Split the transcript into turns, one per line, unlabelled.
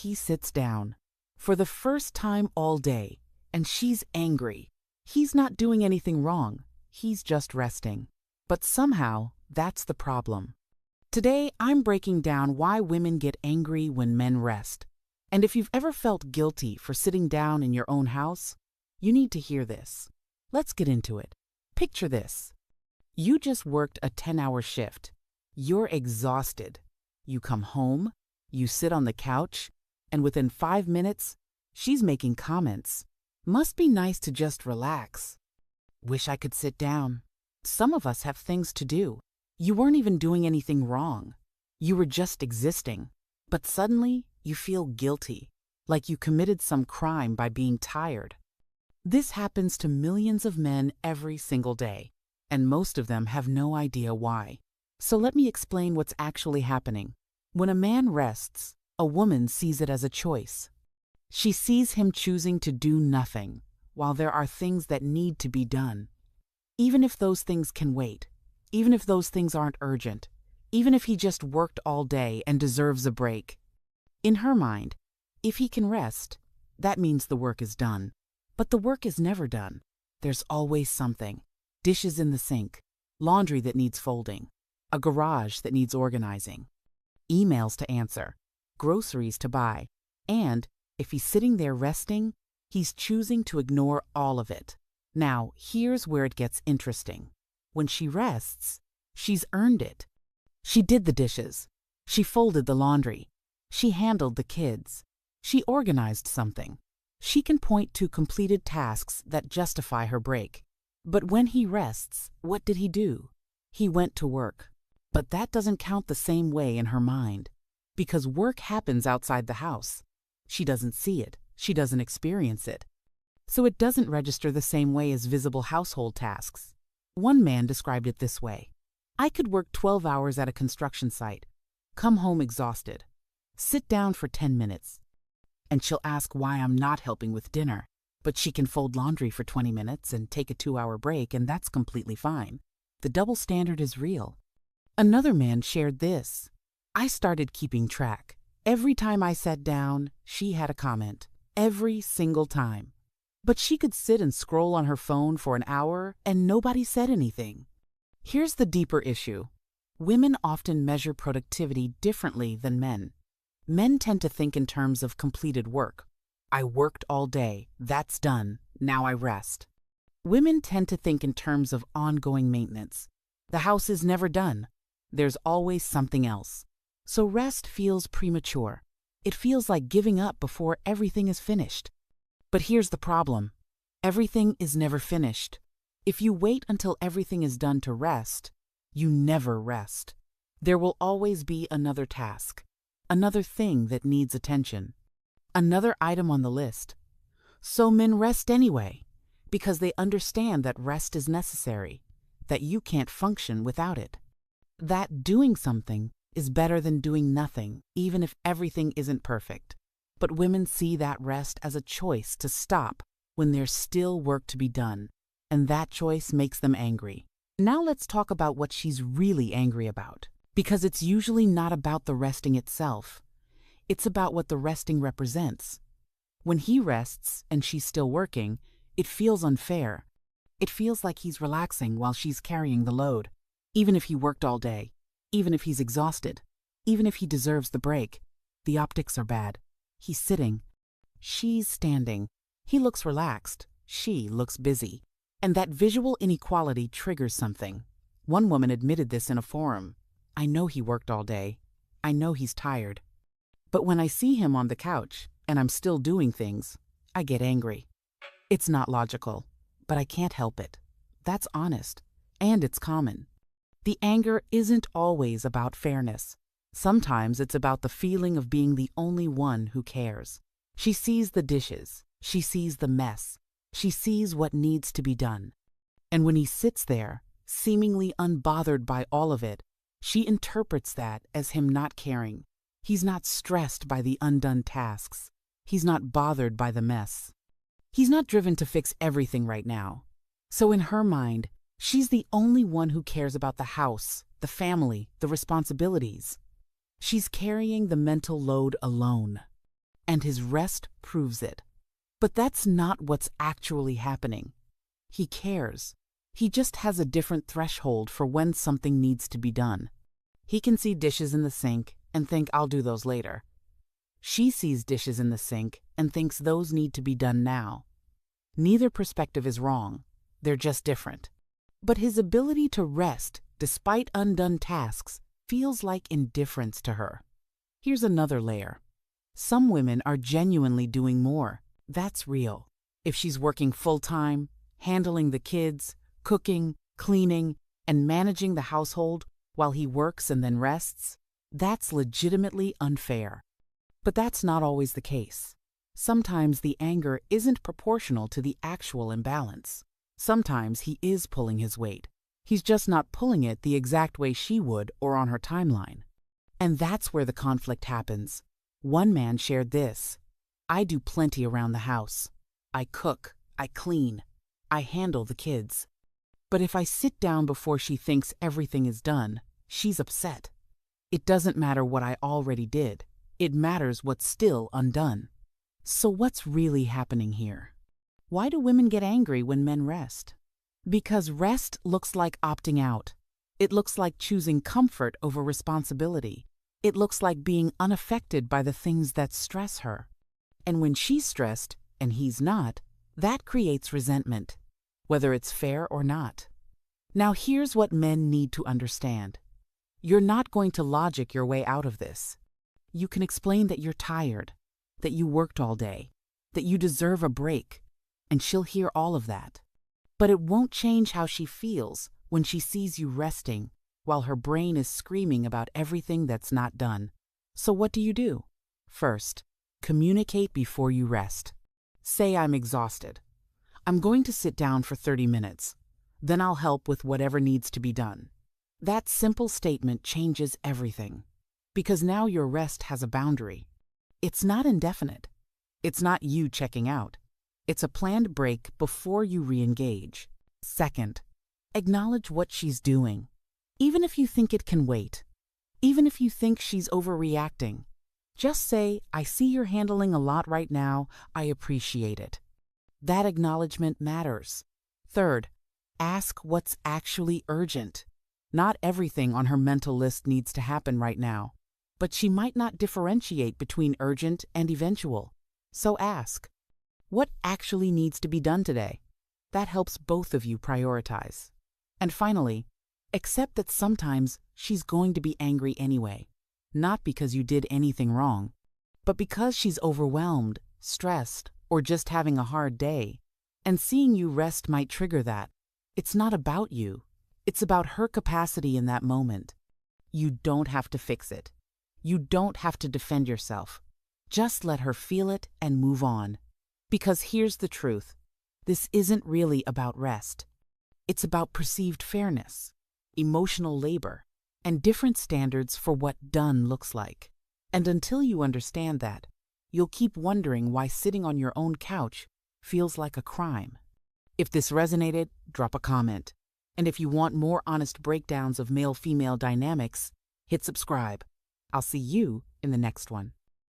he sits down. For the first time all day, and she's angry. He's not doing anything wrong. He's just resting. But somehow, that's the problem. Today, I'm breaking down why women get angry when men rest. And if you've ever felt guilty for sitting down in your own house, you need to hear this. Let's get into it. Picture this. You just worked a 10-hour shift. You're exhausted. You come home, you sit on the couch, and within 5 minutes, she's making comments. Must be nice to just relax. Wish I could sit down. Some of us have things to do. You weren't even doing anything wrong. You were just existing. But suddenly, you feel guilty, like you committed some crime by being tired. This happens to millions of men every single day, and most of them have no idea why. So let me explain what's actually happening. When a man rests, a woman sees it as a choice. She sees him choosing to do nothing, while there are things that need to be done. Even if those things can wait, even if those things aren't urgent, even if he just worked all day and deserves a break. In her mind, if he can rest, that means the work is done. But the work is never done. There's always something. Dishes in the sink, laundry that needs folding, a garage that needs organizing, emails to answer, groceries to buy, and if he's sitting there resting, he's choosing to ignore all of it. Now, here's where it gets interesting. When she rests, she's earned it. She did the dishes. She folded the laundry. She handled the kids. She organized something. She can point to completed tasks that justify her break. But when he rests, what did he do? He went to work. But that doesn't count the same way in her mind, because work happens outside the house. She doesn't see it. She doesn't experience it. So it doesn't register the same way as visible household tasks. One man described it this way. I could work 12 hours at a construction site, come home exhausted, sit down for 10 minutes, and she'll ask why I'm not helping with dinner. But she can fold laundry for 20 minutes and take a 2-hour break, and that's completely fine. The double standard is real. Another man shared this. I started keeping track. Every time I sat down, she had a comment. Every single time. But she could sit and scroll on her phone for an hour, and nobody said anything. Here's the deeper issue. Women often measure productivity differently than men. Men tend to think in terms of completed work. I worked all day, that's done, now I rest. Women tend to think in terms of ongoing maintenance. The house is never done. There's always something else. So rest feels premature. It feels like giving up before everything is finished. But here's the problem. Everything is never finished. If you wait until everything is done to rest, you never rest. There will always be another task, another thing that needs attention. Another item on the list. So men rest anyway, because they understand that rest is necessary, that you can't function without it. That doing something is better than doing nothing, even if everything isn't perfect. But women see that rest as a choice to stop when there's still work to be done, and that choice makes them angry. Now let's talk about what she's really angry about, because it's usually not about the resting itself. It's about what the resting represents. When he rests and she's still working, it feels unfair. It feels like he's relaxing while she's carrying the load. Even if he worked all day, even if he's exhausted, even if he deserves the break, the optics are bad. He's sitting. She's standing. He looks relaxed. She looks busy. And that visual inequality triggers something. One woman admitted this in a forum. I know he worked all day. I know he's tired. But when I see him on the couch, and I'm still doing things, I get angry. It's not logical, but I can't help it. That's honest, and it's common. The anger isn't always about fairness. Sometimes it's about the feeling of being the only one who cares. She sees the dishes. She sees the mess. She sees what needs to be done. And when he sits there, seemingly unbothered by all of it, she interprets that as him not caring. He's not stressed by the undone tasks. He's not bothered by the mess. He's not driven to fix everything right now. So in her mind, she's the only one who cares about the house, the family, the responsibilities. She's carrying the mental load alone. and his rest proves it. But that's not what's actually happening. He cares. He just has a different threshold for when something needs to be done. He can see dishes in the sink and think, I'll do those later. She sees dishes in the sink and thinks those need to be done now. Neither perspective is wrong. They're just different. But his ability to rest, despite undone tasks, feels like indifference to her. Here's another layer. Some women are genuinely doing more. That's real. If she's working full-time, handling the kids, cooking, cleaning, and managing the household while he works and then rests, that's legitimately unfair. But that's not always the case. Sometimes the anger isn't proportional to the actual imbalance. Sometimes he is pulling his weight. He's just not pulling it the exact way she would or on her timeline. And that's where the conflict happens. One man shared this: I do plenty around the house. I cook, I clean, I handle the kids. But if I sit down before she thinks everything is done, she's upset. It doesn't matter what I already did. It matters what's still undone. So what's really happening here? Why do women get angry when men rest? Because rest looks like opting out. It looks like choosing comfort over responsibility. It looks like being unaffected by the things that stress her. And when she's stressed and he's not, that creates resentment, whether it's fair or not. Now here's what men need to understand. You're not going to logic your way out of this. You can explain that you're tired, that you worked all day, that you deserve a break, and she'll hear all of that. But it won't change how she feels when she sees you resting while her brain is screaming about everything that's not done. So what do? First, communicate before you rest. Say, I'm exhausted. I'm going to sit down for 30 minutes. Then I'll help with whatever needs to be done. That simple statement changes everything, because now your rest has a boundary. It's not indefinite. It's not you checking out. It's a planned break before you re-engage. Second, acknowledge what she's doing. Even if you think it can wait, even if you think she's overreacting, just say, I see you're handling a lot right now. I appreciate it. That acknowledgement matters. Third, ask what's actually urgent. Not everything on her mental list needs to happen right now, but she might not differentiate between urgent and eventual. So ask, what actually needs to be done today? That helps both of you prioritize. And finally, accept that sometimes she's going to be angry anyway, not because you did anything wrong, but because she's overwhelmed, stressed, or just having a hard day. And seeing you rest might trigger that. It's not about you. It's about her capacity in that moment. You don't have to fix it. You don't have to defend yourself. Just let her feel it and move on. Because here's the truth. This isn't really about rest. It's about perceived fairness, emotional labor, and different standards for what done looks like. And until you understand that, you'll keep wondering why sitting on your own couch feels like a crime. If this resonated, drop a comment. And if you want more honest breakdowns of male-female dynamics, hit subscribe. I'll see you in the next one.